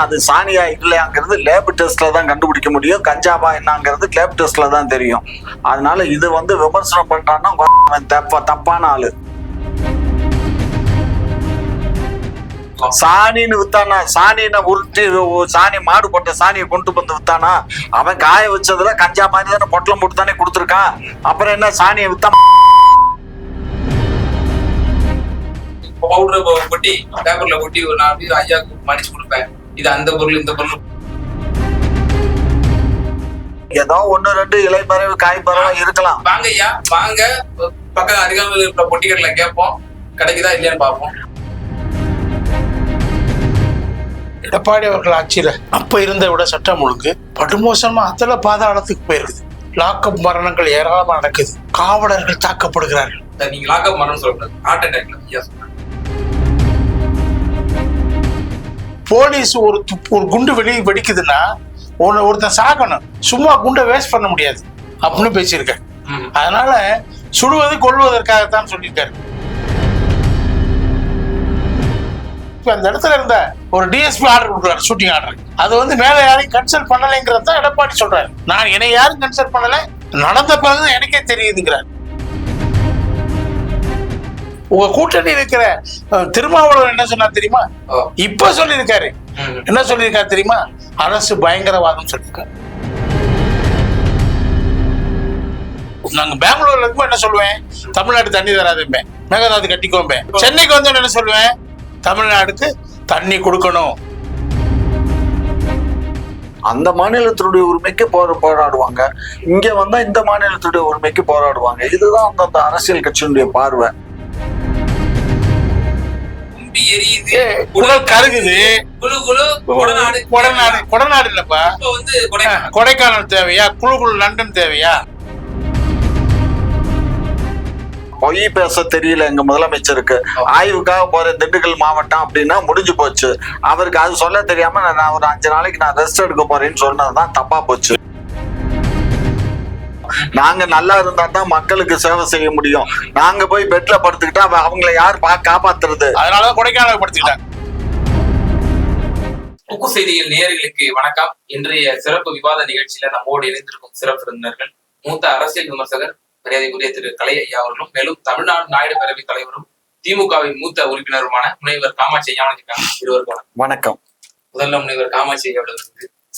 அது சாணியா இல்லையாங்கிறது லேப் டெஸ்ட்ல தான் கண்டுபிடிக்க முடியும். கஞ்சாவா என்னங்கிறது லேப் டெஸ்ட்ல தான் தெரியும். அதனால இது விமர்சனம் பண்றான்னா தப்பான ஆளு. சாணின்னு வித்தானா, சாணின உருட்டி சாணி மாடு போட்ட சாணியை கொண்டு வந்து வித்தானா, அவன் காய வச்சதுல கஞ்சா மாதிரி தானே பொட்டலம் போட்டு தானே கொடுத்துருக்கான். அப்புறம் என்ன சாணியை வித்தா பவுடர் கொட்டி பேப்பர்ல கொட்டி ஒரு 4 ஐயாவுக்கு மடிச்சு கொடுப்பேன். இது அந்த பொருள் இந்த பொருள் ஏதோ 1-2 இலை பறவை காய் பறவை இருக்கலாம். வாங்க ஐயா வாங்க, பக்கம் அருகாமையில் இருக்கிற பொட்டிக்கடல கேட்போம், கிடைக்குதா இல்லையான்னு பார்ப்போம். எடப்பாடி அவர்கள் ஆட்சியில அப்ப இருந்த விட சட்டம் ஒழுங்கு படுமோசமா அதுல பாதாளத்துக்கு போயிருக்குது. லாக்அப் மரணங்கள் ஏராளமா நடக்குது. காவலர்கள் தாக்கப்படுகிறார்கள். நீங்க லாக்அப் மரணம் சொல்லக்கூடாது, ஹார்ட் அட்டாக்ல ஐயா சொல்றேன். போலீஸ் ஒரு குண்டு வெடிக்குதுன்னா ஒருத்தன் சாகணும், சும்மா குண்டை வேஸ்ட் பண்ண முடியாது அப்படின்னு பேசியிருக்காரு. அதனால சுடுவது கொள்வதற்காகத்தான் சொல்லியிருக்காரு. அந்த இடத்துல இருந்த ஒரு டிஎஸ்பி ஆர்டர் கொடுக்குறாரு, ஷூட்டிங் ஆர்டர். அது மேல யாரையும் கன்சல்ட் பண்ணலைங்கிறத எடப்பாடி சொல்றாரு. நான் என்னை யாரும் கன்சல்ட் பண்ணல, நடந்த பிறகுதான் எனக்கே தெரியுதுங்கிறார். உங்க கூட்டணி இருக்கிற திருமாவளவன் என்ன சொன்னா தெரியுமா? இப்ப சொல்லியிருக்காரு. என்ன சொல்லியிருக்காரு தெரியுமா? அரசு பயங்கரவாதம் சொல்லியிருக்காரு. நாங்க பெங்களூர்ல இருக்கும் என்ன சொல்லுவேன்? தமிழ்நாடு தண்ணி தராதும்பேன், மேகதாது கட்டிக்கோம்பேன். சென்னைக்கு வந்து என்ன சொல்லுவேன்? தமிழ்நாடுக்கு தண்ணி கொடுக்கணும். அந்த மாநிலத்தினுடைய உரிமைக்கு போராடுவாங்க, இங்க வந்தா இந்த மாநிலத்துடைய உரிமைக்கு போராடுவாங்க. இதுதான் அந்த அரசியல் கட்சியினுடைய பார்வை. குடல் கருகுது, கொடநாடு இல்லப்பா, கொடைக்கானல் தேவையா? குழு லண்டன் தேவையா? பொய் பேச தெரியல எங்க முதலமைச்சருக்கு. ஆய்வுக்காக போற திண்டுக்கல் மாவட்டம் அப்படின்னா முடிஞ்சு போச்சு. அவருக்கு அது சொல்ல தெரியாம நான் ஒரு 5 நாளைக்கு நான் ரெஸ்ட் எடுக்க போறேன்னு சொன்னதுதான் தப்பா போச்சு. நாங்க நல்லா இருந்தா தான் மக்களுக்கு சேவை செய்ய முடியும். நாங்க போய் பெட்ல படுத்துக்கிட்டா அவங்களை யார் காப்பாத்துறது? அதனாலதான் கொடைக்கானல் படுத்துக்கிட்டாங்க. உக்கு செய்திகள் நேயர்களுக்கு வணக்கம். இன்றைய சிறப்பு விவாத நிகழ்ச்சியில நம்மோடு இணைந்திருக்கும் சிறப்பு விருந்தினர்கள் மூத்த அரசியல் விமர்சகர் மரியாதைக்குரிய திரு கலை ஐயா அவர்களும், மேலும் தமிழ்நாடு நாயுடு பேரவை தலைவரும் திமுகவின் மூத்த உறுப்பினருமான முனைவர் காமாட்சி ஐயா இருக்காங்க. இருவருக்கும் வணக்கம். முதல்ல முனைவர் காமாட்சி ஐயா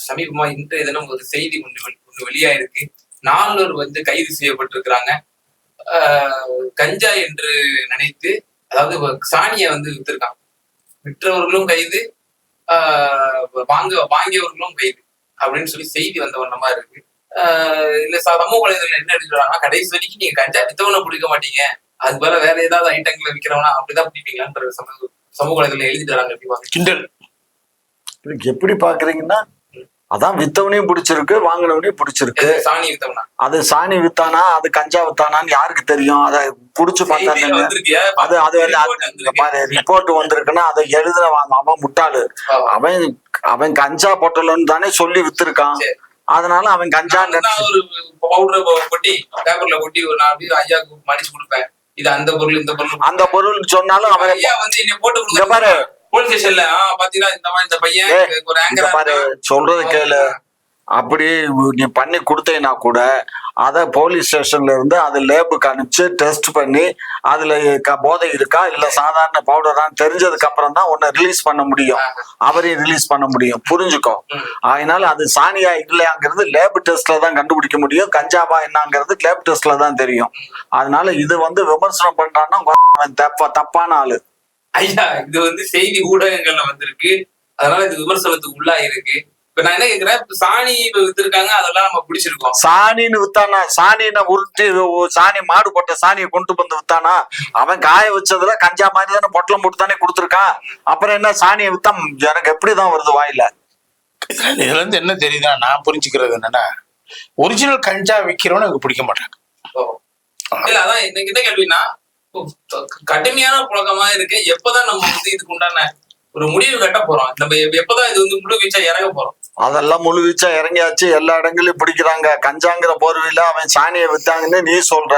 சமீபமா இன்றைய தினம் ஒரு செய்தி ஒன்று வெளியாயிருக்கு. 4 கைது செய்யப்பட்டிருக்கிறாங்க. கஞ்சா என்று நினைத்து, அதாவது சாணியை வித்திருக்காங்க. விற்றவர்களும் கைது, வாங்கியவர்களும் கைது அப்படின்னு சொல்லி செய்தி வந்த வண்ணமா இருக்கு. இல்ல சமூக வலைதளம் என்ன எடுக்கிறாங்கன்னா, கடைசி வரைக்கும் நீங்க கஞ்சா வித்தவனை பிடிக்க மாட்டீங்க, அது போல வேற ஏதாவது ஐட்டங்களை விற்கிறவனா அப்படிதான் பிடிப்பீங்களான்ற சமூக வலைதளம் எழுதிட்டு வராங்க. எப்படி பாக்குறீங்கன்னா, அதான் வித்தவனையும் பிடிச்சிருக்கு, வாங்கினவனையும் பிடிச்சிருக்கு. சாணி வித்தவனா, அது சாணி வித்தானா அது கஞ்சா வித்தானான்னு யாருக்கு தெரியும்? அதை குடிச்சு பார்த்தாங்க. அது ரிப்போர்ட் வந்திருக்குன்னா அதை எழுதுன அவன் முட்டாளு. அவன் கஞ்சா பொட்டலன்னு தானே சொல்லி வித்திருக்கான். அதனால அவன் கஞ்சா பவுடர் கொட்டி பேப்பர்ல கொட்டி ஒரு 4 ஐயாவுக்கு மடிச்சு கொடுப்பேன். இது அந்த பொருள் இந்த பொருள் அந்த பொருள் சொன்னாலும் அவன் ஐயா என்ன போட்டு பாரு போலீஸ் ஸ்டேஷன்ல பாத்தீங்கன்னா இந்த மாதிரி இந்த பையன் ஒரு ஆங்கர் பாரு சொல்றது கேளு. அப்படி நீ பண்ணி கொடுத்தேன்னா கூட அதை போலீஸ் ஸ்டேஷன்ல இருந்து அது லேபுக்கு அனுப்பிச்சு டெஸ்ட் பண்ணி அதுல போதை இருக்கா இல்ல சாதாரண பவுடரான்னு தெரிஞ்சதுக்கு அப்புறம் தான் உன்னை ரிலீஸ் பண்ண முடியும், அவரையும் ரிலீஸ் பண்ண முடியும். புரிஞ்சுக்கோ. அதனால அது சாணியா இல்லையாங்கிறது லேப் டெஸ்ட்ல தான் கண்டுபிடிக்க முடியும். கஞ்சாவா என்னங்கிறது லேப் டெஸ்ட்ல தான் தெரியும். அதனால இது விமர்சனம் பண்றான்னா தப்பான ஆளு. ஐயா இது செய்தி ஊடகங்கள்ல வந்திருக்கு, அதனால இது விமர்சனத்துக்கு உள்ளா இருக்கு. இப்ப நான் என்ன கேக்குறேன், சாணி வித்திருக்காங்க, அதெல்லாம் நம்ம பிடிச்சிருக்கோம். சாணின்னு வித்தானா, சாணின உருட்டி சாணி மாடு போட்ட சாணியை கொண்டு வந்து வித்தானா, அவன் காய வச்சதுல கஞ்சா மாதிரி தானே பொட்டலம் போட்டு தானே கொடுத்துருக்கான். அப்புறம் என்ன சாணியை வித்தா எனக்கு எப்படிதான் வருது வாயில? இதுல இருந்து என்ன தெரியுதா, நான் புரிஞ்சுக்கிறது என்னன்னா, ஒரிஜினல் கஞ்சா விக்கிறவனு எனக்கு பிடிக்க மாட்டாங்க. இல்ல அதான் எனக்கு என்ன கேள்வினா, கடுமையான புழக்கமா இருக்கு. எப்பதான் நம்ம இதுக்கு உண்டான ஒரு முடிவு கட்ட போறோம்? நம்ம எப்பதான் இது முழு வீச்சா இறங்க போறோம்? அதெல்லாம் முழு வீச்சா இறங்கியாச்சு. எல்லா இடங்களையும் பிடிக்கிறாங்க. கஞ்சாங்கிற போர்வையில அவன் சாணியை வித்தாங்கன்னு நீ சொல்ற.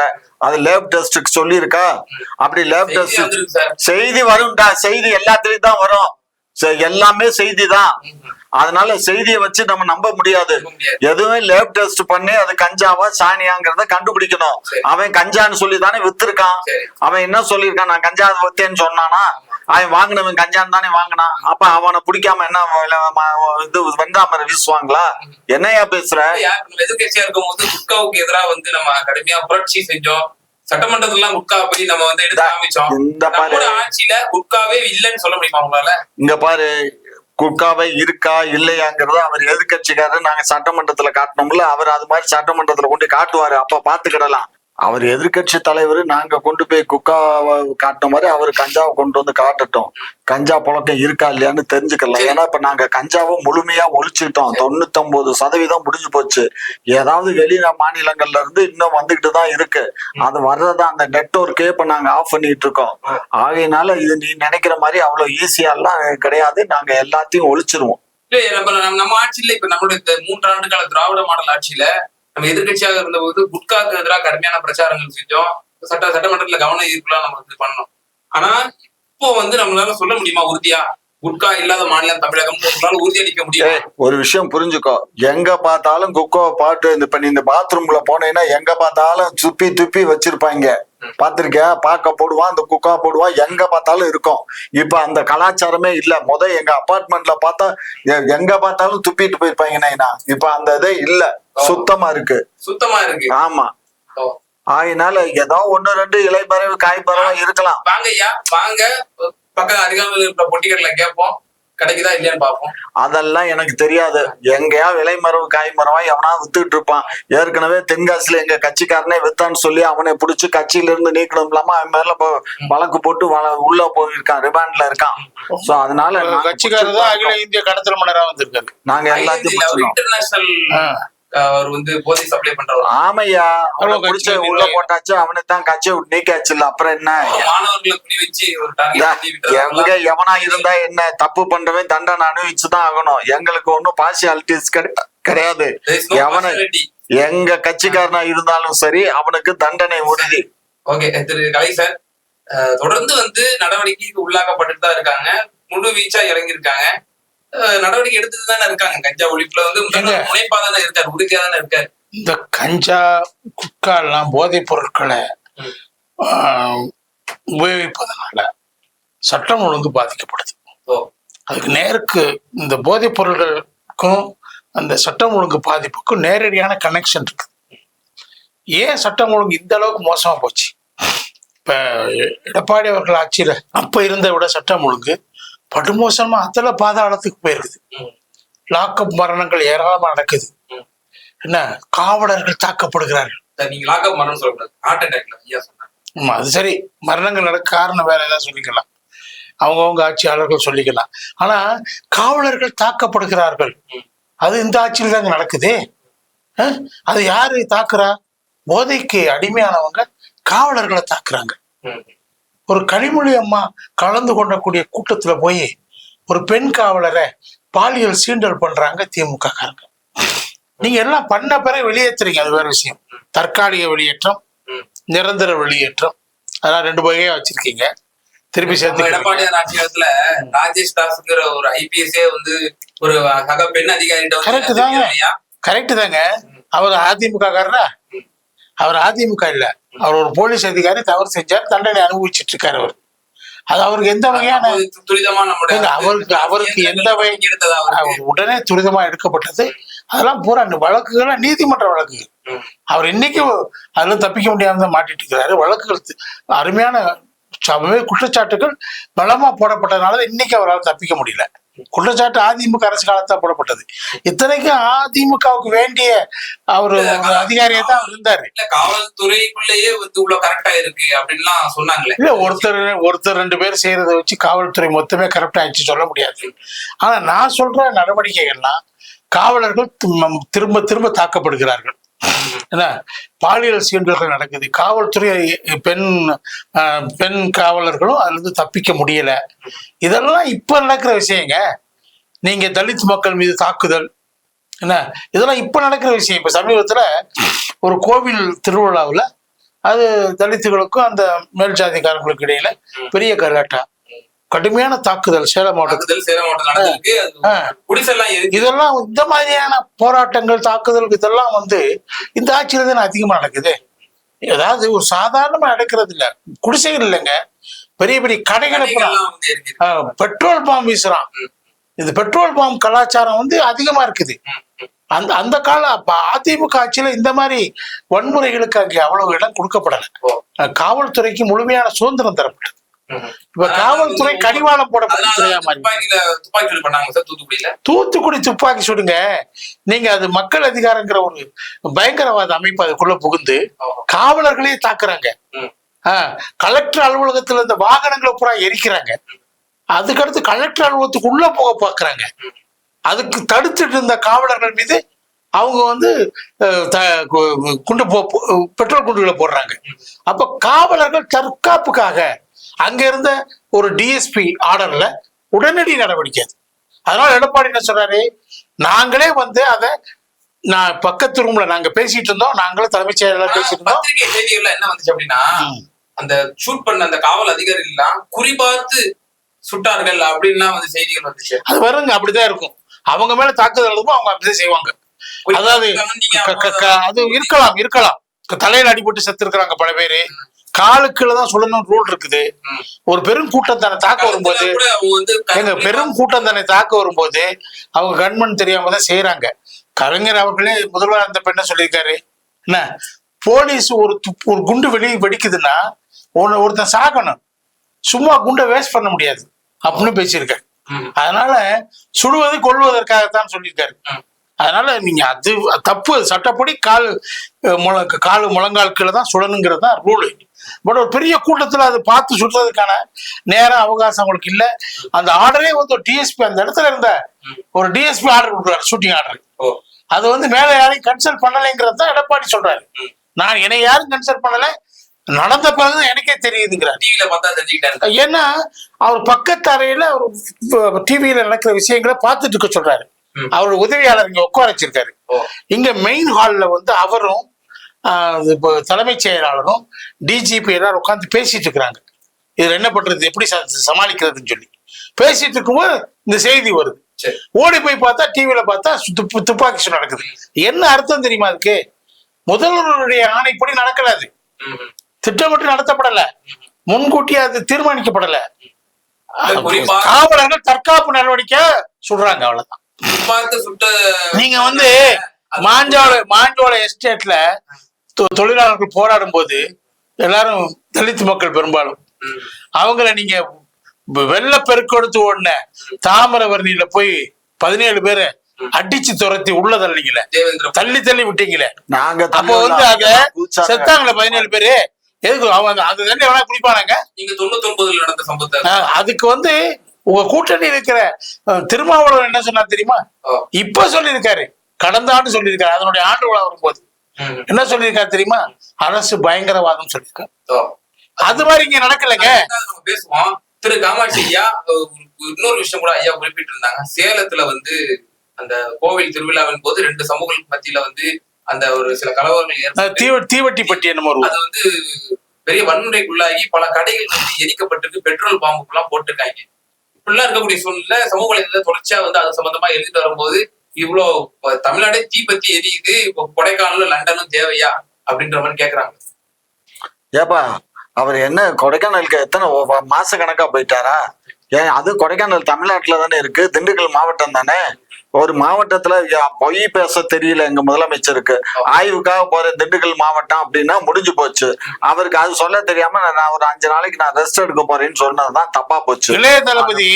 அது லேப் டெஸ்டுக்கு சொல்லி இருக்கா? அப்படி லேப் டெஸ்ட் செய்தி வரும்டா, செய்தி எல்லாத்துலயும் தான் வரும். எல்லாமே செய்தி தான். அதனால செய்தியை வச்சு நம்ம நம்ப முடியாது. எதுவுமே லேப் டெஸ்ட் பண்ணி அது கஞ்சாவா சாணியாங்கிறத கண்டுபிடிக்கணும். அவன் கஞ்சான்னு சொல்லி தானே வித்துருக்கான். அவன் என்ன சொல்லியிருக்கான், நான் கஞ்சா வித்தேன்னு சொன்னானா? அவன் வாங்கினவன் கஞ்சான்னு தானே வாங்கினான். அப்ப அவனை பிடிக்காம என்ன இது வெண்டாமரை வீசுவாங்களா? என்னையா பேசுற? எதிர்கட்சியா இருக்கும் போது குட்காவுக்கு எதிராக வந்து நம்ம கடுமையா புரட்சி செஞ்சோம். சட்டமன்றத்துல குட்கா போய் நம்ம வந்து எடுத்து காமிச்சோம். இந்த ஆட்சியில குட்காவே இல்லைன்னு சொல்ல முடியுமா உங்களால? இங்க பாரு, குட்காவே இருக்கா இல்லையாங்கிறத அவர் எதிர்கட்சிக்காரர் நாங்க சட்டமன்றத்துல காட்டணும்ல, அவர் அது மாதிரி சட்டமன்றத்துல கொண்டு காட்டுவாரு, அப்ப பாத்துக்கிடலாம். அவர் எதிர்கட்சி தலைவர், நாங்க கொண்டு போய் குட்காவை காட்டின மாதிரி அவர் கஞ்சாவை கொண்டு வந்து காட்டட்டும். கஞ்சா புழக்கம் இருக்கா இல்லையான்னு தெரிஞ்சுக்கலாம். ஏன்னா இப்ப நாங்க கஞ்சாவை முழுமையா ஒழிச்சுட்டோம். 99% முடிஞ்சு போச்சு. ஏதாவது வெளி மாநிலங்கள்ல இருந்து இன்னும் வந்துகிட்டு தான் இருக்கு. அது வர்றதா அந்த நெட்வொர்க்கே இப்ப நாங்க ஆஃப் பண்ணிட்டு இருக்கோம். ஆகையினால இது நீ நினைக்கிற மாதிரி அவ்வளவு ஈஸியா எல்லாம் கிடையாது. நாங்க எல்லாத்தையும் ஒழிச்சிருவோம். நம்ம ஆட்சியில இப்ப நம்மளுடைய இந்த 3 ஆண்டு கால திராவிட மாடல் ஆட்சியில நம்ம எதிர்கட்சியாக இருந்த போது குட்காக்கு எதிராக கடுமையான பிரச்சாரங்கள் செஞ்சோம். சட்டமன்றத்துல கவனம் ஈர்ப்புலாம் நம்ம வந்து பண்ணோம். ஆனா இப்போ வந்து நம்மளால சொல்ல முடியுமா உறுதியா குட்கா இல்லாத மாநிலம் தமிழகம் உங்களால உறுதியளிக்க முடியும்? ஒரு விஷயம் புரிஞ்சுக்கோ, எங்க பார்த்தாலும் குக்கோ பாட்டு இப்ப நீ இந்த பாத்ரூம்ல போனீங்கன்னா எங்க பார்த்தாலும் துப்பி துப்பி வச்சிருப்பாங்க. பாத்திருக்கியா? பார்க்க போடுவான், அந்த குக்கா போடுவான், எங்க பார்த்தாலும் இருக்கும். இப்ப அந்த கலாச்சாரமே இல்ல. எங்க அபார்ட்மெண்ட்ல பார்த்தா எங்க பார்த்தாலும் துப்பிட்டு போயிருப்பாங்க. இப்ப அந்த இதே இல்ல, சுத்தமா இருக்கு. ஆமா. ஆயினால ஏதோ 1-2 இலைப்பறவை காய்பறவை இருக்கலாம். வாங்க ஐயா, வாங்க பக்கம் அருகாமையில் இருக்கிற பொட்டிக்கடையில கேட்போம், கிடைக்குதா இல்லையான்னு பார்ப்போம். அதெல்லாம் எனக்கு தெரியாது. எங்கேயா விலை மரவு காய் மரவா எவனா வித்துட்டு இருப்பான். ஏற்கனவே தென்காசில எங்க கட்சிக்காரனே வித்தான்னு சொல்லி அவனை பிடிச்சி கட்சியில இருந்து நீக்கணும் இல்லாம அவன் மேல வழக்கு போட்டு உள்ள போயிருக்கான், ரிமாண்ட்ல இருக்கான். சோ அதனால கட்சிக்காரர் தான் அகில இந்திய கடத்தல் மன்னரா வந்திருக்காரு. நாங்க எல்லாத்தையும் இன்டர்நேஷனல் அவர் வந்து போதை சப்ளை பண்றவர். ஆமையா, அவனை குடிச்சு உள்ள போட்டாச்சு, அவனை தான் கட்சியை நீக்காச்சு. இல்ல அப்புறம் என்ன? மாணவர்களை புடி வச்சு எங்க எவனா இருந்தா என்ன, தப்பு பண்றவன் தண்டனை அனுபவிச்சுதான் ஆகணும். எங்களுக்கு ஒன்னும் பார்சியாலிட்டிஸ் கிடையாது. எவனை எங்க கட்சிக்காரனா இருந்தாலும் சரி, அவனுக்கு தண்டனை உறுதி. ஓகே திரு கலை சார், தொடர்ந்து வந்து நடவடிக்கைக்கு உள்ளாக்கப்பட்டு தான் இருக்காங்க. முழு வீச்சா இறங்கி இருக்காங்க. நடவடிக்கை எடுத்துட்டு தானே இருக்காங்க. கஞ்சா ஒழிப்புல வந்து முனைப்பா தானே இருக்காரு, உறுதியா தானே இருக்காரு. இந்த கஞ்சா குட்கா எல்லாம் போதைப் பொருட்களை உபயோகிப்பதனால சட்டம் ஒழுங்கு பாதிக்கப்படுது. அதுக்கு நேருக்கு இந்த போதைப் பொருட்களுக்கும் அந்த சட்டம் ஒழுங்கு பாதிப்புக்கும் நேரடியான கனெக்ஷன் இருக்கு. ஏன் சட்டம் ஒழுங்கு இந்த அளவுக்கு மோசமா போச்சு? இப்ப எடப்பாடி அவர்கள் ஆட்சியில அப்ப இருந்த விட சட்டம் ஒழுங்கு படுமோசமா அதுல பாதாளத்துக்கு போயிருக்குது. லாக்அப் மரணங்கள் ஏராளமா நடக்குது. என்ன, காவலர்கள் தாக்கப்படுகிறார்கள். நீங்க லாக்அப் மரணம் சொல்லக்கூடாது, ஹார்ட் அட்டாக்ல ஐயா சொன்னாங்க. அது சரி, மரணங்கள் நடக்க காரணம் வேற ஏதாவது சொல்லிக்கலாம், அவங்கவுங்க ஆட்சியாளர்கள் சொல்லிக்கலாம். ஆனா காவலர்கள் தாக்கப்படுகிறார்கள். அது இந்த ஆட்சியில் தாங்க நடக்குது. அது யாரு தாக்குறா? போதைக்கு அடிமையானவங்க காவலர்களை தாக்குறாங்க. ஒரு கனிமொழி அம்மா கலந்து கொண்டக்கூடிய கூட்டத்துல போய் ஒரு பெண் காவலரை பாலியல் சீண்டல் பண்றாங்க திமுக காரங்க. நீங்க எல்லாம் பண்ண பிறகு வெளியேற்றுறீங்க, அது வேற விஷயம். தற்காலிக வெளியேற்றம், நிரந்தர வெளியேற்றம், அதெல்லாம் 2 வகையா வச்சிருக்கீங்க. திருப்பி சேர்த்து எடப்பாடியார் ஆட்சியத்துல ராஜேஷ் தாஸ்ங்கிற ஒரு ஐபிஎஸ்ஏ வந்து ஒரு சக பெண் அதிகாரிகிட்ட கரெக்ட் தாங்க. அவர் அதிமுக காரரா? அவர் அதிமுக இல்ல, அவர் ஒரு போலீஸ் அதிகாரி, தவறு செஞ்சார், தண்டனை அனுபவிச்சுட்டு இருக்காரு. அவர் அது அவருக்கு எந்த வகையான அவருக்கு எந்த வகை உடனே துரிதமா எடுக்கப்பட்டது. அதெல்லாம் பூரா வழக்குகள் நீதிமன்ற வழக்குகள். அவர் இன்னைக்கு அதுல தப்பிக்க முடியாம மாட்டிட்டு இருக்கிறாரு. வழக்குகள் அருமையான குற்றச்சாட்டுகள் பலமா போடப்பட்டதுனால இன்னைக்கு அவரால் தப்பிக்க முடியல. குற்றச்சாட்டு அதிமுக அரசு காலத்தான் போடப்பட்டது. இத்தனைக்கும் அதிமுகவுக்கு வேண்டிய அவரு அதிகாரியா தான் இருந்தாரு. காவல்துறைக்குள்ளேயே இவ்வளவு கரெக்டா இருக்கு அப்படின்லாம் சொன்னாங்களே. இல்ல, ஒருத்தர் 2 பேர் செய்யறதை வச்சு காவல்துறை மொத்தமே கரெக்டா ஆயிடுச்சு சொல்ல முடியாது. ஆனா நான் சொல்ற நடவடிக்கைகள்லாம் காவலர்கள் திரும்ப திரும்ப தாக்கப்படுகிறார்கள். என்ன, பாலியல் சீண்டல்கள் நடக்குது. காவல்துறை பெண் காவலர்களும் அதுல இருந்து தப்பிக்க முடியல. இதெல்லாம் இப்ப நடக்கிற விஷயங்க. நீங்க தலித் மக்கள் மீது தாக்குதல், என்ன, இதெல்லாம் இப்ப நடக்கிற விஷயம். இப்ப சமீபத்துல ஒரு கோவில் திருவிழாவில் அது தலித்துகளுக்கும் அந்த மேல் ஜாதிக்காரங்களுக்கு இடையில பெரிய கலாட்டா. கடுமையான தாக்குதல் சேலம் மாவட்டத்தில். சேலம் மாவட்டம் நடந்திருக்கு. குடிசெல்லாம் இதெல்லாம் இந்த மாதிரியான போராட்டங்கள் தாக்குதல் இதெல்லாம் வந்து இந்த ஆட்சியில தான் அதிகமா நடக்குது. ஏதாவது ஒரு சாதாரணமா நடக்கிறது இல்ல, குடிசைகள் இல்லைங்க, பெரிய பெரிய கடைகளை பெட்ரோல் பாம்பு வீசுறான். இந்த பெட்ரோல் பாம்பு கலாச்சாரம் வந்து அதிகமா இருக்குது. அந்த கால அதிமுக ஆட்சியில இந்த மாதிரி வன்முறைகளுக்கு அங்கே அவ்வளவு இடம் கொடுக்கப்படல. காவல்துறைக்கு முழுமையான சுதந்திரம் தரப்பட்டது. இப்ப காவல்துறை கடிவாளம் போடப்பட்ட தூத்துக்குடி துப்பாக்கி சுடுங்க. நீங்க அது மக்கள் அதிகாரங்கிற ஒரு பயங்கரவாத அமைப்பு அதுக்குள்ள புகுந்து காவலர்களே தாக்குறாங்க. கலெக்டர் அலுவலகத்துல இந்த வாகனங்களை பூரா எரிக்கிறாங்க. அதுக்கடுத்து கலெக்டர் அலுவலகத்துக்கு உள்ள போக பாக்குறாங்க. அதுக்கு தடுத்துட்டு இருந்த காவலர்கள் மீது அவங்க வந்து பெட்ரோல் குண்டுகளை போடுறாங்க. அப்ப காவலர்கள் தற்காப்புக்காக அங்க இருந்த ஒரு டிஎஸ்பி ஆர்டர்ல உடனடி நடவடிக்கை. அதனால எடப்பாடி என்ன சொல்றாரு, நாங்களே வந்து அதை நான் பக்கத்து ரூம்ல நாங்க பேசிட்டு இருந்தோம், நாங்களே தலைமைச் செயலாளர் பேசிட்டு இருந்தோம். பத்திரிகை செய்திகள்ல என்ன வந்துச்சு அப்படின்னா, அந்த ஷூட் பண்ண அந்த காவல் அதிகாரிகள் எல்லாம் குறிபார்த்து சுட்டார்கள் அப்படின்லாம் வந்து செய்திகள் வந்துச்சு. அது வருங்க, அப்படிதான் இருக்கும். அவங்க மேல தாக்குதல் இருக்கும், அவங்க அப்படிதான் செய்வாங்க. அதாவது அது இருக்கலாம். தலையில அடிபட்டு செத்து இருக்கிறாங்க பல பேரு. காலுக்குள்ளதான் சொல்லணும் ரூல் இருக்குது. ஒரு பெரும் கூட்டம் தானே தாக்க வரும்போது, எங்க பெரும் கூட்டம் தானே தாக்க வரும்போது அவங்க கண்மண் தெரியாம தான் செய்யறாங்க. கலைஞர் அவர்களே முதல்வர் அந்த பெண்ணை சொல்லியிருக்காரு, என்ன போலீஸ் ஒரு குண்டு வெடிக்குதுன்னா ஒருத்தன் சாகணும், சும்மா குண்டை வேஸ்ட் பண்ண முடியாது அப்படின்னு பேசியிருக்காரு. அதனால சுடுவது கொள்வதற்காகத்தான் சொல்லியிருக்காரு. அதனால நீங்க அது தப்பு, சட்டப்படி காலு முழங்கால் கீழே தான் சுடணுங்கிறது தான் ரூலு. பட் ஒரு பெரிய கூட்டத்துல அது பார்த்து சுடுறதுக்கான நேரம் அவகாசம் அவங்களுக்கு இல்ல. அந்த ஆர்டரே வந்து ஒரு டிஎஸ்பி அந்த இடத்துல இருந்த ஒரு டிஎஸ்பி ஆர்டர் கொடுக்குறாரு, ஷூட்டிங் ஆர்டர். அது வந்து மேல யாரையும் கன்சல்ட் பண்ணலைங்கிறது தான் எடப்பாடி சொல்றாரு. நான் என்னை யாரும் கன்சல்ட் பண்ணல, நடந்த பிறகுதான் எனக்கே தெரியுதுங்கிறார். ஏன்னா அவர் பக்கத்து அறையில அவர் டிவியில நடக்கிற விஷயங்களை பார்த்துட்டு இருக்க சொல்றாரு. அவரோட உதவியாளர் இங்க உட்கார வச்சிருக்காரு. இங்க மெயின் ஹால்ல வந்து அவரும் தலைமைச் செயலாளரும் டிஜிபி எல்லாரும் உட்காந்து பேசிட்டு இருக்கிறாங்க. இதுல என்ன பண்றது, எப்படி சமாளிக்கிறதுன்னு சொல்லி பேசிட்டு இருக்கும்போது இந்த செய்தி வருது. ஓடி போய் பார்த்தா டிவியில பார்த்தா துப்பாக்கி சூடு நடக்குது. என்ன அர்த்தம் தெரியுமா அதுக்கு? முதல்வருடைய ஆணைப்படி நடக்கலாது, திட்டமிட்டு நடத்தப்படல, முன்கூட்டியே அது தீர்மானிக்கப்படல. காவலர்கள் தற்காப்பு நடவடிக்கை சுடுறாங்க, அவ்வளவுதான். நீங்க வந்து மாஞ்சோலை எஸ்டேட்ல தொழிலாளர்கள் போராடும் போது எல்லாரும் தலித் மக்கள் பெரும்பாலும் அவங்கள நீங்க வெள்ள பெருக்கெடுத்து ஓடின தாமிரவர்ணியில போய் 17 பேரை அடிச்சு துரத்தி உள்ள தள்ளிங்களே, தள்ளி விட்டீங்களே. அப்போ வந்து அத செத்தாங்களே 17 பேரு. எதுக்கு அவங்க அந்த தண்ணி வேணா குடிப்பானாங்க? நீங்க 99 நடந்த சம்பவத்தை அதுக்கு வந்து உங்க கூட்டணி இருக்கிற திருமாவளவன் என்ன சொன்னா தெரியுமா? இப்ப சொல்லியிருக்காரு, கடந்த ஆண்டு சொல்லியிருக்காரு, அதனுடைய ஆண்டு விழா வரும்போது என்ன சொல்லியிருக்காரு தெரியுமா? அரசு பயங்கரவாதம் சொல்லியிருக்காரு. அது மாதிரி இங்க நடக்கலைங்க. பேசுவோம். திரு காமாட்சி ஐயா இன்னொரு விஷயம் கூட ஐயா குறிப்பிட்டு இருந்தாங்க. சேலத்துல வந்து அந்த கோவில் திருவிழாவின் போது 2 சமூகங்களுக்கு மத்தியில வந்து அந்த ஒரு சில கலவரங்கள் தீவட்டிப்பட்டி என்னமோ அது வந்து பெரிய வன்முறைக்குள்ளாகி பல கடைகள் வந்து எரிக்கப்பட்டிருக்கு, பெட்ரோல் பாம்புக்கெல்லாம் போட்டிருக்காங்க. இப்படிலாம் இருக்கக்கூடிய சூழ்நிலை சமூக வலைதளத்துல தொடர்ச்சியா வந்து அது சம்பந்தமா எழுதிட்டு வரும்போது இவ்வளவு தமிழ்நாடே தீப்பத்தி எரியுது, இப்போ கொடைக்கானலும் லண்டனும் தேவையா அப்படின்ற மாதிரி கேக்குறாங்க. ஏப்பா அவர் என்ன கொடைக்கானலுக்கு எத்தனை மாச கணக்கா போயிட்டாரா? ஏன் அது கொடைக்கானல் தமிழ்நாட்டுல தானே இருக்கு, திண்டுக்கல் மாவட்டம் தானே. ஒரு மாவட்டத்துல பொய் பேச தெரியல எங்க முதலமைச்சருக்கு. ஆய்வுக்காக போற திண்டுக்கல் மாவட்டம் அப்படின்னா முடிஞ்சு போச்சு. அவருக்கு அது சொல்ல தெரியாம நான் ஒரு 5 நாளைக்கு நான் ரெஸ்ட் எடுக்க போறேன்னு சொன்னதுதான் தப்பா போச்சு. இளைய தளபதி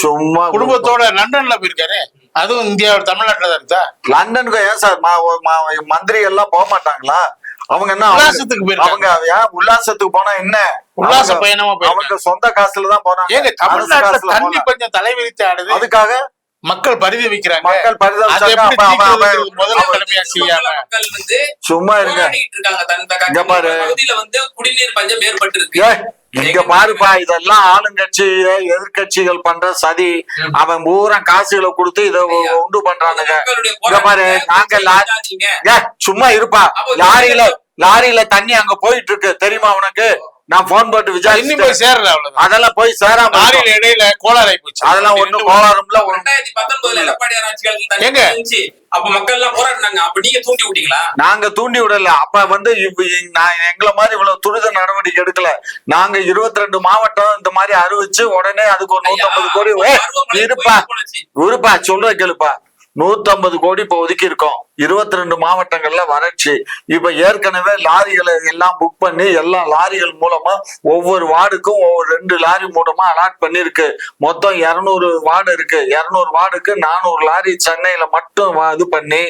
சும்மா குடும்பத்தோட லண்டன்ல போயிருக்காரு, அதுவும் இந்தியாவோட தமிழ்நாட்டுல தான் இருக்கா. லண்டனுக்கு ஏன் சார் மந்திரி எல்லாம் போக மாட்டாங்களா? அவங்க என்ன அவங்க உல்லாசத்துக்கு போனா என்ன உல்லாச பயணமா அவங்க சொந்த காசுலதான் போறாங்க. தமிழ்நாட்டுல தண்ணி கொஞ்சம் தலைவிரித்து ஆடுது, அதுக்காக மக்கள் பரிதவிக்கிறாங்க. சும்மா இருங்க, குடிநீர் பஞ்சம் ஏற்பட்டிருக்கு. இங்க பாருப்பா, இதெல்லாம் ஆளுங்கட்சி எதிர்கட்சிகள் பண்ற சதி. அவன் பூரா காசுகளை கொடுத்து இதை உண்டு பண்றானுங்க. இங்க பாரு, நாங்க சும்மா இருப்பா, லாரியில தண்ணி அங்க போயிட்டு இருக்கு தெரியுமா உனக்கு? நான் போன் போட்டு இன்னும் விசாரிச்சு போய் சேரல அவ்வளவுதான். அதெல்லாம் போய் சேராம லாரியில இருக்கும். இடையில கோளாறாய் போச்சு. அதெல்லாம் ஒண்ணும் கோளாறும்ல 2019 எடப்பாடியார் ஆட்சி காலத்துல தண்ணி ஏங்க? இருந்துச்சு. அப்ப மக்கள் எல்லாம் போராடினாங்க. அப்ப நீங்க தூண்டி விட்டீங்களா? நாங்க தூண்டி விடல. அப்ப வந்து நான் எங்களை மாதிரி இவ்வளவு துரித நடவடிக்கை எடுக்கல. நாங்க 22 மாவட்டம் இந்த மாதிரி அறிவிச்சு உடனே அதுக்கு ஒரு 150 கோடி இருப்பா சொல்ற கேளுப்பா. 150 கோடி இப்ப ஒதுக்கி இருக்கோம். 22 மாவட்டங்கள்ல வறட்சி. இப்ப ஏற்கனவே லாரிகளை எல்லாம் புக் பண்ணி எல்லா லாரிகள் மூலமா ஒவ்வொரு வார்டுக்கும் ஒவ்வொரு 2 லாரி மூலமா அலாட் பண்ணிருக்கு. மொத்தம் 200 வார்டு இருக்கு. 200 வார்டுக்கு 400 லாரி சென்னையில மட்டும் இது பண்ணி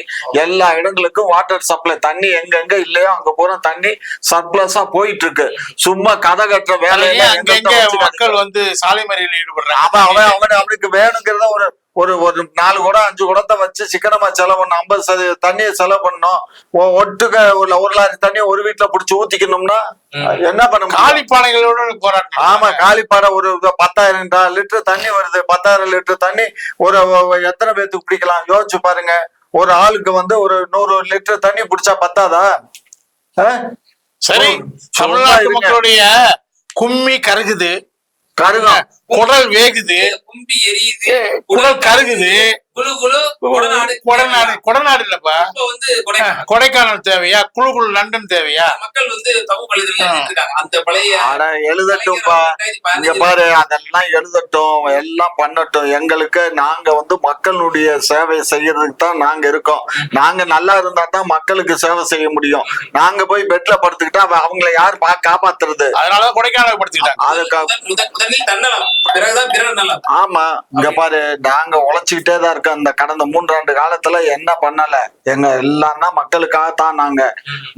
எல்லா இடங்களுக்கும் வாட்டர் சப்ளை தண்ணி எங்கெங்க இல்லையோ அங்க பூரா தண்ணி சர்ப்ளஸா போயிட்டு இருக்கு. சும்மா கதை கட்டுற வேலையில மக்கள் வந்து சாலை மறியலில் ஈடுபடுறாங்க. அவனுக்கு வேணுங்கிறத ஒரு 4 குடம் 5 குடத்தை வச்சு சிக்கனமா செலவு பண்ணணும். 50% தண்ணியை செலவு பண்ணணும். ஒட்டுக்க ஒரு லாரி தண்ணியை ஒரு வீட்டுல புடிச்சு ஊத்திக்கணும்னா என்ன பண்ண? காலிப்பானைகளோட போராட்டம். ஆமா, காலிப்பானை ஒரு 10,000 லிட்டர் தண்ணி வருது. 10,000 லிட்டர் தண்ணி ஒரு எத்தனை பேத்துக்கு பிடிக்கலாம் யோசிச்சு பாருங்க. ஒரு ஆளுக்கு வந்து ஒரு 100 லிட்டர் தண்ணி பிடிச்சா பத்தாதா? சரி, தமிழ்நாட்டு மக்களுடைய கும்மி கருகுது, கருகம் குடல் வேகுது, கும்பி எரியுது, குடல் கருகுது. குழு குழு கொடநாடு இல்லப்பா, இப்ப வந்து கொடைக்கானல் தேவையா? குழு குழு லண்டன் தேவையா? மக்கள் வந்து தப்பு இருக்காங்க. அந்த பழைய எழுதட்டும்பா. இங்க பாரு, அதெல்லாம் எழுதட்டும், எல்லாம் பண்ணட்டும். எங்களுக்கு நாங்க வந்து மக்களுடைய சேவை செய்யறதுக்கு தான் நாங்க இருக்கோம். நாங்க நல்லா இருந்தா தான் மக்களுக்கு சேவை செய்ய முடியும். நாங்க போய் பெட்ல படுத்துக்கிட்டா அவங்களை யார் காப்பாத்துறது? அதனாலதான் கொடைக்கானல் படுத்துக்கிட்டாங்க. முதலில் தன்னலம், பிறகுதான் பிறர் நலம். ஆமா, இங்க பாரு, நாங்க உழைச்சுக்கிட்டே தான் இருக்கோம். அந்த கடந்த 3 ஆண்டு காலத்துல என்ன பண்ணல? எங்க எல்லாம்னா மக்களுக்காகத்தான். நாங்க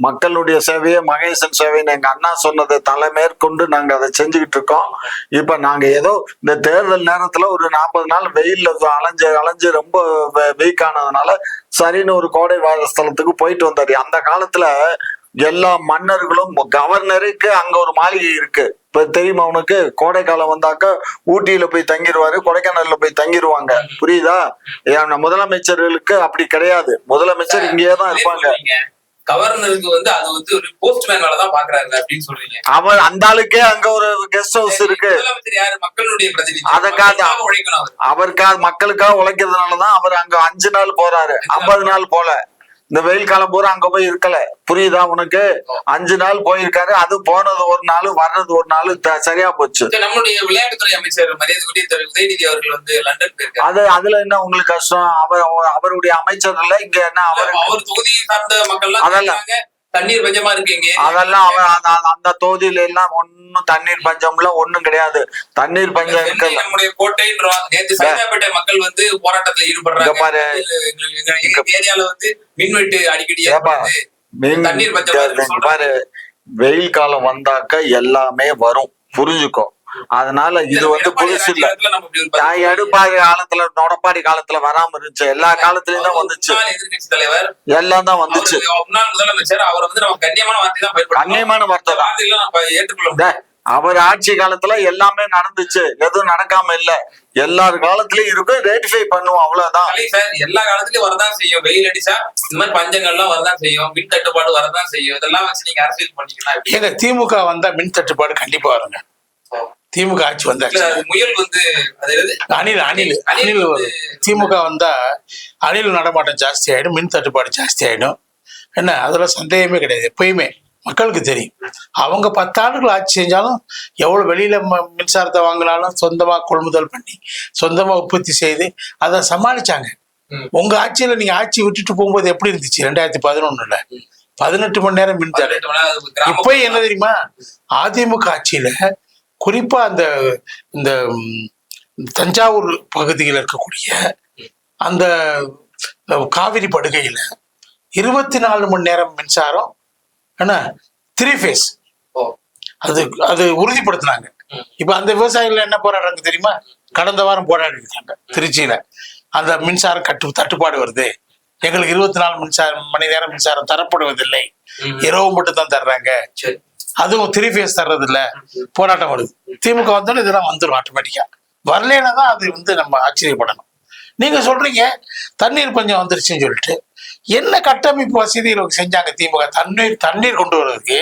மக்களுடைய சேவையை மகேசன் சேவைன்னு எங்க அண்ணா சொன்னதை தலைமேற்கொண்டு நாங்க அதை செஞ்சுக்கிட்டு இருக்கோம். இப்ப நாங்க ஏதோ இந்த தேர்தல் நேரத்துல ஒரு 40 நாள் வெயில்ல அலைஞ்சு ரொம்ப வீக் ஆனதுனால சரின்னு ஒரு கோடை ஸ்தலத்துக்கு போயிட்டு வந்தாரு. அந்த காலத்துல எல்லா மன்னர்களும், கவர்னருக்கு அங்க ஒரு மாளிகை இருக்கு. இப்ப தெரியுமா உனக்கு? கோடை காலம் வந்தாக்க ஊட்டியில போய் தங்கிடுவாரு, கொடைக்கானல்ல போய் தங்கிடுவாங்க. புரியுதா? முதலமைச்சர்களுக்கு அப்படி கிடையாது. முதலமைச்சர் இங்கேயே தான் இருப்பாங்க. கவர்னருக்கு வந்து அது வந்து ஒரு போஸ்ட்மேன் வேலைதான் பாக்குறாங்க அப்படின்னு சொல்றீங்க. அவர் அந்த ஆளுக்கே அங்க ஒரு கெஸ்ட் ஹவுஸ் இருக்கு. முதலமைச்சர் யாரு? மக்களுடைய பிரதிநிதி. அதுக்காக அவருக்காக மக்களுக்காக உழைக்கிறதுனாலதான் அவர் அங்க 5 நாள் போறாரு, 50 நாள் போல. இந்த வெயில் காலம் பூரா அங்க போய் இருக்கல. புரியுதா உனக்கு? 5 நாள் போயிருக்காரு. அது போனது ஒரு நாள், வர்றது ஒரு நாள், சரியா போச்சு. நம்முடைய விளையாட்டுத்துறை அமைச்சர் மரியாதைக்குரிய உதயநிதி அவர்கள் வந்து லண்டன் போயிருக்காரு. அதுல என்ன உங்களுக்கு கஷ்டம்? அவருடைய அமைச்சர் இல்ல இங்க என்ன? அவர் தொகுதியை சார்ந்த மக்கள் அதெல்லாம் தண்ணீர் பஞ்சமா இருக்கு. இங்க அதெல்லாம் அந்த தொகுதியில எல்லாம் ஒன்னும் தண்ணீர் பஞ்சம்ல ஒண்ணும் கிடையாது. தண்ணீர் பஞ்சம் இருக்கு. நம்முடைய கோட்டைன்றோம். நேற்று சைதாப்பேட்டை மக்கள் வந்து போராட்டத்துல ஈடுபடுறாங்க. ஏரியால வந்து மின்வெட்டு அடிக்கடி தண்ணீர் பஞ்சம் பாரு. வெயில் காலம் வந்தாக்க எல்லாமே வரும், புரிஞ்சுக்கோ. அதனால இது வந்து புதுசு இல்ல. எடுப்பாடி காலத்துல, நொடப்பாடி காலத்துல வராம இருந்துச்சு. எல்லா காலத்திலயும் தான் வந்துச்சு. எதிர்கட்சி தலைவர் எல்லாம் தான் வந்துச்சு. முன்னாள் முதலமைச்சர் அவர் வந்து நம்ம கண்ணியமான வார்த்தை தான் பயன்படுத்த, கண்ணியமான வார்த்தை தான் ஏற்றுக்கொள்ள. அவர் ஆட்சி காலத்துல எல்லாமே நடந்துச்சு, எதுவும் நடக்காம இல்ல. எல்லார் காலத்திலயும் இருக்கும், ரேட்டிஃபை பண்ணுவோம், அவ்வளவுதான். எல்லா காலத்திலயும் வரதான் செய்யும். வெயில் அடிச்சா இந்த மாதிரி பஞ்சங்கள்லாம் வரதான் செய்யும், மின் தட்டுப்பாடு வரதான் செய்யும். இதெல்லாம் வச்சு நீங்க அரசியல் பண்ணிக்கலாம். எங்க திமுக வந்தா மின் தட்டுப்பாடு கண்டிப்பா வருங்க. திமுக ஆட்சி வந்தாச்சு. முயல் வந்து அணில் திமுக வந்தா அணில் நடமாட்டம் ஜாஸ்தி ஆயிடும், மின் தட்டுப்பாடு ஜாஸ்தி ஆயிடும். என்ன, அதுல சந்தேகமே கிடையாது. எப்பயுமே மக்களுக்கு தெரியும். அவங்க 10 ஆண்டுகள் ஆட்சி செஞ்சாலும், எவ்வளவு வெளியில மின்சாரத்தை வாங்கினாலும் சொந்தமா கொள்முதல் பண்ணி சொந்தமா உற்பத்தி செய்து அதை சமாளிச்சாங்க. உங்க ஆட்சியில நீங்க ஆட்சி விட்டுட்டு போகும்போது எப்படி இருந்துச்சு? 2011 18 மணி நேரம் மின்சாரம். இப்ப என்ன தெரியுமா? அதிமுக ஆட்சியில குறிப்பா இந்த தஞ்சாவூர் பகுதியில் இருக்கக்கூடிய அந்த காவிரி படுகையில 24 மணி நேரம் மின்சாரம், என்ன 3 ஃபேஸ். அது உறுதிப்படுத்தினாங்க. இப்ப அந்த விவசாயிகள் என்ன போராடுறாங்க தெரியுமா? கடந்த வாரம் போராடி இருக்காங்க திருச்சியில. அந்த மின்சாரம் தட்டுப்பாடு வருது, எங்களுக்கு 24 மணி நேரம் மின்சாரம் தரப்படுவதில்லை, இரவு மட்டும் தான் தர்றாங்க, அதுவும் 3 ஃபேஸ் தர்றது இல்ல, போராட்டம் வருது. திமுக வந்தாலும் இதெல்லாம் வந்துடும் ஆட்டோமேட்டிக்கா. வரலன்னா தான் அது வந்து நம்ம ஆச்சரியப்படணும். நீங்க சொல்றீங்க தண்ணீர் பஞ்சம் வந்துருச்சுன்னு சொல்லிட்டு. என்ன கட்டமைப்பு வசதிகள் செஞ்சாங்க திமுக? தண்ணீர் கொண்டு வர்றதுக்கு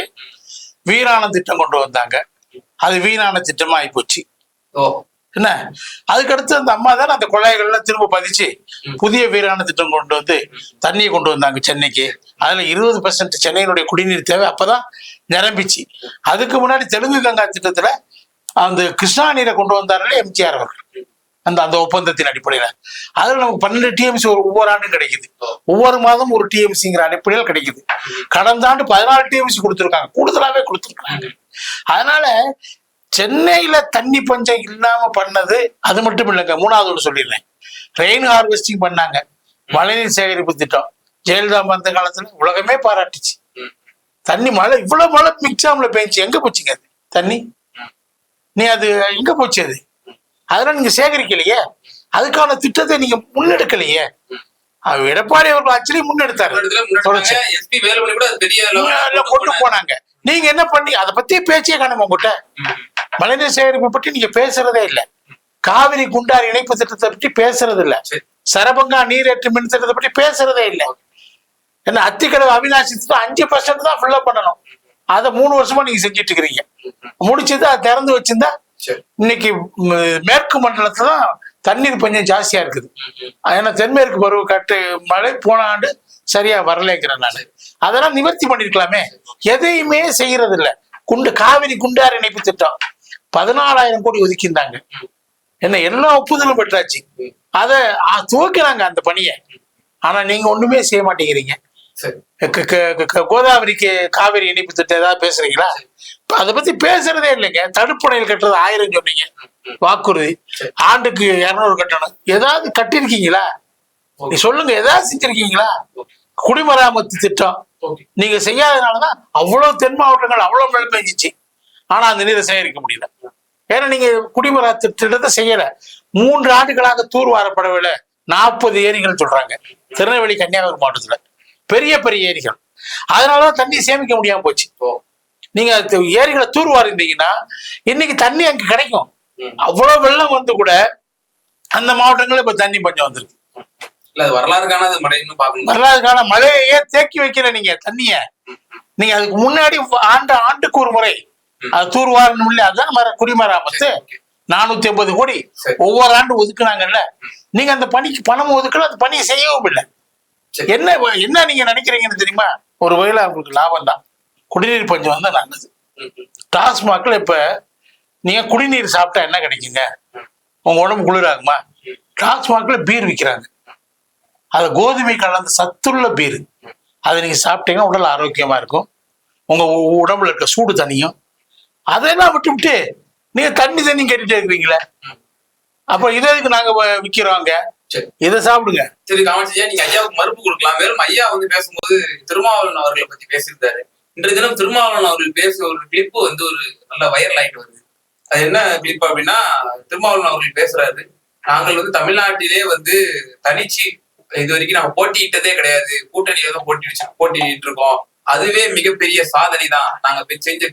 வீரான திட்டம் கொண்டு வந்தாங்க. அது வீணான திட்டமா ஆயிப்போச்சு. ஓ என்ன, அதுக்கடுத்து அந்த அம்மா தான் அந்த குழாய்கள்லாம் திரும்ப பதிச்சு புதிய வீரான திட்டம் கொண்டு வந்து தண்ணியை கொண்டு வந்தாங்க சென்னைக்கு. அதுல 20% சென்னையினுடைய குடிநீர் தேவை அப்பதான் நிரம்பிச்சு. அதுக்கு முன்னாடி தெலுங்கு கங்கா திட்டத்துல அந்த கிருஷ்ணா நீரை கொண்டு வந்தார்களே எம்ஜிஆர் அவர்கள் அந்த அந்த ஒப்பந்தத்தின் அடிப்படையில. அதுல நமக்கு 12 டிஎம்சி ஒவ்வொரு ஆண்டும் கிடைக்குது. ஒவ்வொரு மாதம் ஒரு டிஎம்சிங்கிற அடிப்படையில் கிடைக்குது. கடந்த ஆண்டு 14 டிஎம்சி கொடுத்துருக்காங்க, கூடுதலாவே கொடுத்துருக்காங்க. அதனால சென்னையில தண்ணி பஞ்சம் இல்லாம பண்ணது அது மட்டும் இல்லைங்க. மூணாவது ஒன்று சொல்லிடுறேன், ரெயின் ஹார்வெஸ்டிங் பண்ணாங்க, மழைநீர் சேகரிப்பு திட்டம். ஜெயலலிதா வந்த காலத்துல உலகமே பாராட்டுச்சு. தண்ணி மழை இவ்வளவு மழை மிக்சாம்ல பெஞ்சு எங்க போச்சுங்க அது தண்ணி? நீ அது எங்க போச்சு அது? அதெல்லாம் நீங்க சேகரிக்கலையே, அதுக்கான திட்டத்தை நீங்க முன்னெடுக்கலையே. எடப்பாடி அவர்கள் ஆக்சுவலி முன்னெடுத்தாரு, கொண்டு போனாங்க. நீங்க என்ன பண்ணி அதை பத்தி பேச்சே காணுமா உங்ககிட்ட? மழைநீர் சேகரிப்பு பற்றி நீங்க பேசுறதே இல்லை. காவிரி குண்டார் இணைப்பு திட்டத்தை பற்றி பேசுறது இல்ல. சரபங்கா நீரேற்று மின் திட்டத்தை பற்றி பேசுறதே இல்லை. என்ன அத்திக்கடவு அவிநாசி திட்டம் 5% தான் ஃபில்லப் பண்ணணும். அதை 3 வருஷமா நீங்க செஞ்சுட்டு இருக்கிறீங்க. முடிச்சது அதை திறந்து வச்சிருந்தா இன்னைக்கு மேற்கு மண்டலத்துல தான் தண்ணீர் பஞ்சம் ஜாஸ்தியா இருக்குது. ஏன்னா தென்மேற்கு பருவ காட்டு மழை போன ஆண்டு சரியா வரலைங்கிறேன் நான். அதெல்லாம் நிவர்த்தி பண்ணிருக்கலாமே. எதையுமே செய்யறது இல்ல. காவிரி குண்டார் இணைப்பு திட்டம் 14,000 கோடி ஒதுக்கியிருந்தாங்க. என்ன எல்லா ஒப்புதலும் பெற்றாச்சு. அதை துவக்கிறாங்க அந்த பணியை. ஆனா நீங்க ஒண்ணுமே செய்ய மாட்டேங்கிறீங்க. கோதாவரிக்கு காவிரி இணைப்பு திட்டம் ஏதாவது பேசுறீங்களா? அதை பத்தி பேசுறதே இல்லைங்க. தடுப்பணையில் கட்டுறது 1000 சொன்னீங்க, வாக்குறுதி. ஆண்டுக்கு 200 கட்டணும். ஏதாவது கட்டிருக்கீங்களா? நீ சொல்லுங்க, ஏதாவது செஞ்சிருக்கீங்களா? குடிமராமத்து திட்டம் நீங்க செய்யாதனாலதான் அவ்வளவு தென் மாவட்டங்கள் அவ்வளவு மழை பெஞ்சிச்சு. ஆனா அந்த நீரை சேகரிக்க முடியல. ஏன்னா நீங்க குடிமராமத்து திட்டத்தை செய்யல. 3 ஆண்டுகளாக தூர்வாரப்படவில்லை. 40 ஏரிகள் சொல்றாங்க திருநெல்வேலி கன்னியாகுமரி மாவட்டத்துல, பெரிய பெரிய ஏரிகள். அதனாலதான் தண்ணி சேமிக்க முடியாம போச்சு. நீங்க ஏரிகளை தூர்வாரிந்தீங்கன்னா இன்னைக்கு தண்ணி அங்க கிடைக்கும். அவ்வளவு வெள்ளம் வந்து கூட அந்த மாவட்டங்கள்ல இப்ப தண்ணி பஞ்சம் வந்திருக்கு. வரலாறுக்கான மழையே தேக்கி வைக்கல நீங்க தண்ணிய. நீங்க அதுக்கு முன்னாடி ஆண்டுக்கு ஒரு முறை அது தூர்வாரணும் இல்லையா? அதுதான் குடிமராமத்து. 450 கோடி ஒவ்வொரு ஆண்டு ஒதுக்குனாங்கல்ல. நீங்க அந்த பணிக்கு பணம் ஒதுக்கல, அந்த பணியை செய்யவும் இல்லை. என்ன நீங்க நினைக்கிறீங்கன்னு தெரியுமா? ஒரு வகையில அவங்களுக்கு லாபம் தான். குடிநீர் பஞ்சம் வந்து நல்லது. டாஸ்மாக்ல இப்ப நீங்க குடிநீர் சாப்பிட்டா என்ன கிடைக்குங்க? உங்க உடம்பு குளிராகுமா? டாஸ்மாக்ல பீர் விற்கிறாங்க. அது கோதுமை கலந்த சத்துள்ள பீர். அதை நீங்க சாப்பிட்டீங்கன்னா உடல் ஆரோக்கியமா இருக்கும். உங்க உடம்புல இருக்க சூடு தண்ணியும். அதெல்லாம் விட்டு நீங்க தண்ணி கேட்டுட்டே இருக்கிறீங்களே. அப்ப இதுக்கு நாங்க விக்கிறோங்க, இதை சாப்பிடுங்க. சரி காமராஜ், நீங்க ஐயாவுக்கு மறுப்பு கொடுக்கலாம். மேலும் ஐயா வந்து பேசும்போது திருமாவளவன் அவர்களை பத்தி பேசியிருந்தாரு. இன்றைய தினம் திருமாவளவன் அவர்கள் பேச ஒரு கிளிப்பு வந்து ஒரு நல்ல வைரல் ஆயிட்டு வருது. அது என்ன கிளிப் அப்படின்னா, திருமாவளவன் அவர்கள் பேசுறாரு, நாங்கள் வந்து தமிழ்நாட்டிலே வந்து தனிச்சு இது வரைக்கும் நாங்க போட்டியிட்டதே கிடையாது, கூட்டணியில தான் போட்டிட்டு இருக்கோம். அதுவே மிகப்பெரிய சாதனை தான், நாங்க செஞ்ச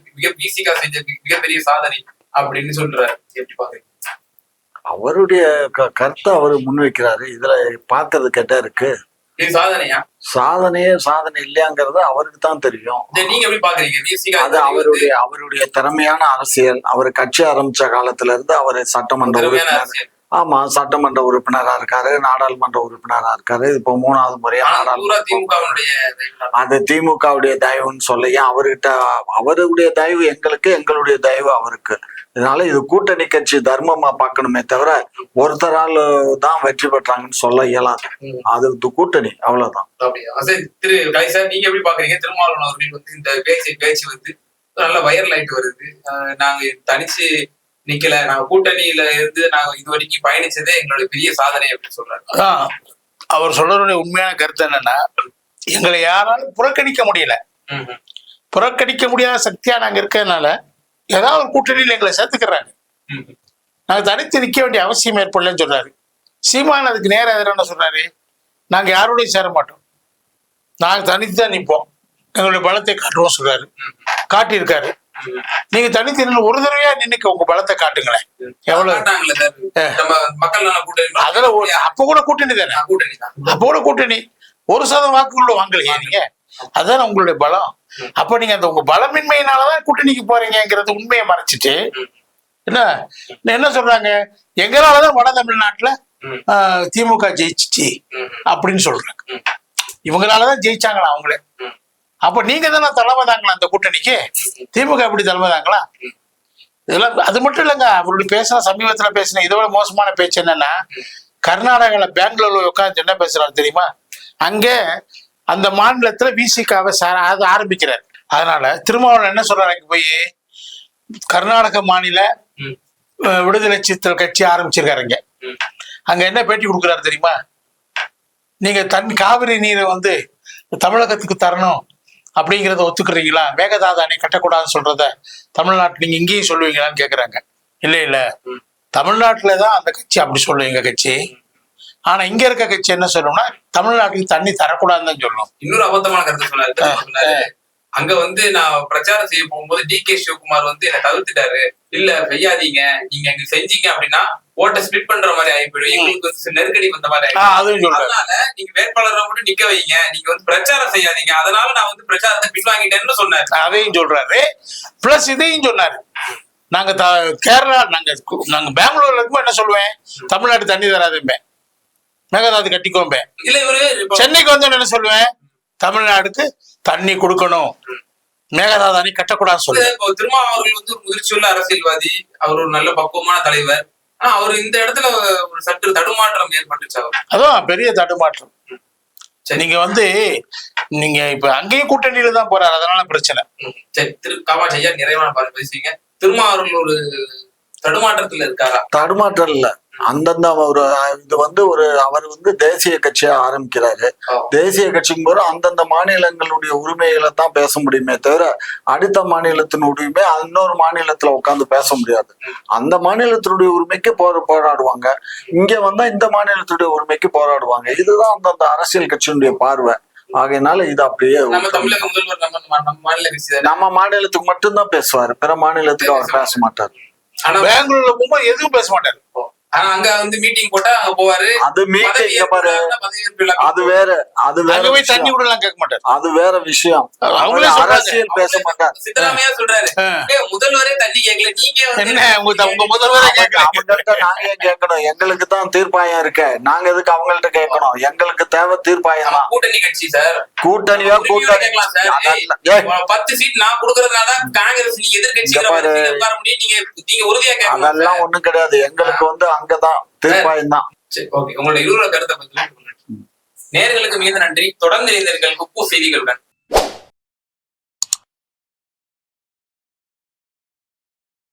பிசிகா செஞ்ச மிகப்பெரிய சாதனை அப்படின்னு சொல்றாரு. எப்படி பாக்குறீங்க? அவருடைய கருத்தை அவரு முன்வைக்கிறாரு. இதுல பாக்குறது கேட்டா இருக்கு. சாதனையா? சாதனை இல்லையாங்கிறது அவருக்கு தான் தெரியும். நீங்க எப்படி பாக்குறீங்க? அது அவருடைய திறமையான அரசியல். அவர் கட்சி ஆரம்பிச்ச காலத்துல இருந்து அவர் சட்டமன்ற உறுப்பினர். ஆமா, சட்டமன்ற உறுப்பினரா இருக்காரு, நாடாளுமன்ற உறுப்பினரா இருக்காரு. இப்போ 3வது முறையா அது திமுகவுடைய தயவுன்னு சொல்லையா அவர்கிட்ட. அவருடைய தயவு எங்களுக்கு, எங்களுடைய தயவு அவருக்கு. இதனால இது கூட்டணி கட்சி தர்மமா பார்க்கணுமே தவிர ஒருத்தரால் தான் வெற்றி பெற்றாங்கன்னு சொல்ல இயலாது. அது கூட்டணி, அவ்வளவுதான். திரு கலை சார், நீங்க எப்படி பாக்குறீங்க? திருமாவளவன் அவர்கள் வந்து இந்த பேச்சு வந்து நல்ல வைரல் ஆயிட்டு வருது. நாங்க தனிச்சு நிக்கல, நாங்க கூட்டணியில இருந்து நாங்க இது வரைக்கும் பயணிச்சதே எங்களுடைய பெரிய சாதனை அப்படின்னு சொல்றாரு. அவர் சொல்றதுடைய உண்மையான கருத்து என்னன்னா, எங்களை யாராலும் புறக்கணிக்க முடியல. புறக்கணிக்க முடியாத சக்தியா நாங்க இருக்கிறதுனால ஏதாவது ஒரு கூட்டணியில் எங்களை சேர்த்துக்கிறாங்க. நாங்க தனித்து நிக்க வேண்டிய அவசியம் ஏற்படலன்னு சொல்றாரு. சீமான் அதுக்கு நேரம் எதிரான சொல்றாரு, நாங்க யாரோடையும் சேர மாட்டோம், நாங்க தனித்து தான் நிற்போம், எங்களுடைய பலத்தை காட்டுவோம் சொல்றாரு. காட்டியிருக்காரு. நீங்க தனித்து நின்று ஒரு தடவையா நின்னுக்க உங்க பலத்தை காட்டுங்களேன். எவ்வளவு அதுல அப்ப கூட கூட்டணி தானே. அப்ப கூட கூட்டணி 1% வாக்குள்ள வாங்கலையே நீங்க. அதுதான் உங்களுடைய பலம். அப்ப நீங்க அந்த உங்க பலமின்மையினாலதான் கூட்டணிக்கு போறீங்கிறது உண்மையை மறைச்சிட்டு என்ன சொல்றாங்க, எங்களாலதான் வட தமிழ்நாட்டுல திமுக ஜெயிச்சிச்சு அப்படின்னு சொல்றாங்க. இவங்களாலதான் ஜெயிச்சாங்களா அவங்களே? அப்ப நீங்க தானே தலைமை தாங்களா அந்த கூட்டணிக்கு? திமுக எப்படி தலைமை தாங்களா? இதெல்லாம் அது மட்டும் இல்லைங்க. அவருடைய சமீபத்துல பேசின இதோட மோசமான பேச்சு என்னன்னா, கர்நாடகால பெங்களூர்ல உட்காந்து என்ன பேசுறாரு தெரியுமா? அங்கே அந்த மாநிலத்துல விசிகாவை ஆரம்பிக்கிறார். அதனால திருமாவளவன் என்ன சொல்றாரு, அங்க போய் கர்நாடக மாநில விடுதலை சிறுத்தைகள் கட்சி ஆரம்பிச்சிருக்காருங்க. அங்க என்ன பேட்டி கொடுக்குறாரு தெரியுமா? நீங்க காவிரி நீரை தமிழகத்துக்கு தரணும் அப்படிங்கிறத ஒத்துக்குறீங்களா? மேகதாது அணை கட்டக்கூடாதுன்னு சொல்றத தமிழ்நாட்டு நீங்க இங்கேயும் சொல்லுவீங்களான்னு கேக்குறாங்க. இல்ல தமிழ்நாட்டுலதான் அந்த கட்சி அப்படி சொல்லும், எங்க கட்சி. ஆனா இங்க இருக்க கட்சி என்ன சொல்லணும்னா, தமிழ்நாட்டுக்கு தண்ணி தரக்கூடாதுன்னு தான் சொல்லணும். இன்னொரு அபத்தமான கருத்து சொன்னாரு. அங்க நான் பிரச்சாரம் செய்ய போகும்போது டி.கே. சிவகுமார் என்னை தவிர்த்துட்டாரு. இல்ல செய்யாதீங்க, நீங்க அங்க செஞ்சீங்க அப்படின்னா ஓட்ட ஸ்பிளிட் பண்ற மாதிரி ஆயிப்போயிடும், எங்களுக்கு நெருக்கடி வந்த மாதிரி ஆயிடும். அதனால நீங்க வேட்பாளரை மட்டும் நிக்க வைங்க, நீங்க பிரச்சாரம் செய்யாதீங்க, அதனால நான் பிரச்சாரத்தை பின்வாங்கிட்டேன்னு சொன்னாரு. அதையும் சொல்றாரு, பிளஸ் இதையும் சொன்னாரு. நாங்க கேரளா நாங்க பெங்களூர்ல இருக்கும்போது என்ன சொல்லுவேன், தமிழ்நாட்டு தண்ணி தராதும்பேன், மேகதாது கட்டிக்கோம்பேன். இல்ல இவரு சென்னைக்கு என்ன சொல்லுவேன், தமிழ்நாடுக்கு தண்ணி கொடுக்கணும், மேகதாது அணை கட்டக்கூடாதுன்னு சொல்லுவேன். திருமாவளவன் அவர்கள் ஒரு முதிர்ச்சியுள்ள அரசியல்வாதி, அவர் ஒரு நல்ல பக்குவமான தலைவர். ஆனா அவர் இந்த இடத்துல ஒரு சற்று தடுமாற்றம் ஏற்பட்டுச்சு. அதான் பெரிய தடுமாற்றம். நீங்க நீங்க இப்ப அங்கேயும் கூட்டணியில தான் போறாரு, அதனால பிரச்சனை. சரி, காமாட்சி ஐயா நிறைவான பேசுவீங்க. திருமாவளவன் ஒரு தடுமாற்றத்துல இருக்காரா? தடுமாற்றம் இல்ல, அந்தந்த இது அவர் தேசிய கட்சியா ஆரம்பிக்கிறாரு. தேசிய கட்சிக்கும் போது அந்தந்த மாநிலங்களுடைய உரிமைகளை தான் பேச முடியுமே தவிர அடுத்த மாநிலத்தின் உரிமை இன்னொரு மாநிலத்துல உட்காந்து பேச முடியாது. அந்த மாநிலத்தினுடைய உரிமைக்கு போராடுவாங்க, இங்க இந்த மாநிலத்துடைய உரிமைக்கு போராடுவாங்க. இதுதான் அந்தந்த அரசியல் கட்சியினுடைய பார்வை. ஆகையினால இது அப்படியே நம்ம மாநிலத்துக்கு மட்டும்தான் பேசுவாரு, பிற மாநிலத்துக்கு அவர் பேச மாட்டாரு. ஆனா பெங்களூர்ல போகும்போது எதுவும் பேச மாட்டாரு. ஆனா அங்க மீட்டிங் போட்டா அங்க போவாரு. அது மீட்டிங் பாரு, அது வேற, தண்ணி கூட எல்லாம் கேட்க மாட்டாரு, அது வேற விஷயம். அவங்களே அரசியல் பேச மாட்டாரு. சித்தராமையா சொல்றாரு, முதல்வரே தண்ணி கேட்கல, நீங்க என்ன உங்க முதல்வரே அவங்கள்ட்ட நாங்க கேட்கணும், எங்களுக்கு தான் தீர்ப்பாயம் இருக்க, நாங்க எதுக்கு அவங்கள்ட்ட கேட்கணும்? எங்களுக்கு தேவை தீர்ப்பாயம் தான். கூட்டணி கட்சி சார், கூட்டணியா கூட்டணி 10 சீட் நான் கொடுக்கறதுனால காங்கிரஸ் நீங்க எதிர்கட்சிகளை உட்கார முடியும், நீங்க உறுதியா கேட்கணும். அதெல்லாம் ஒண்ணும் கிடையாது, எங்களுக்கு அங்கதான் தீர்ப்பாயம் தான். உங்களுடைய இருவர கருத்தை பத்தி நேயர்களுக்கு மிக நன்றி. தொடர்ந்து இணைந்தீர்கள் குப்பு செய்திகளுடன்.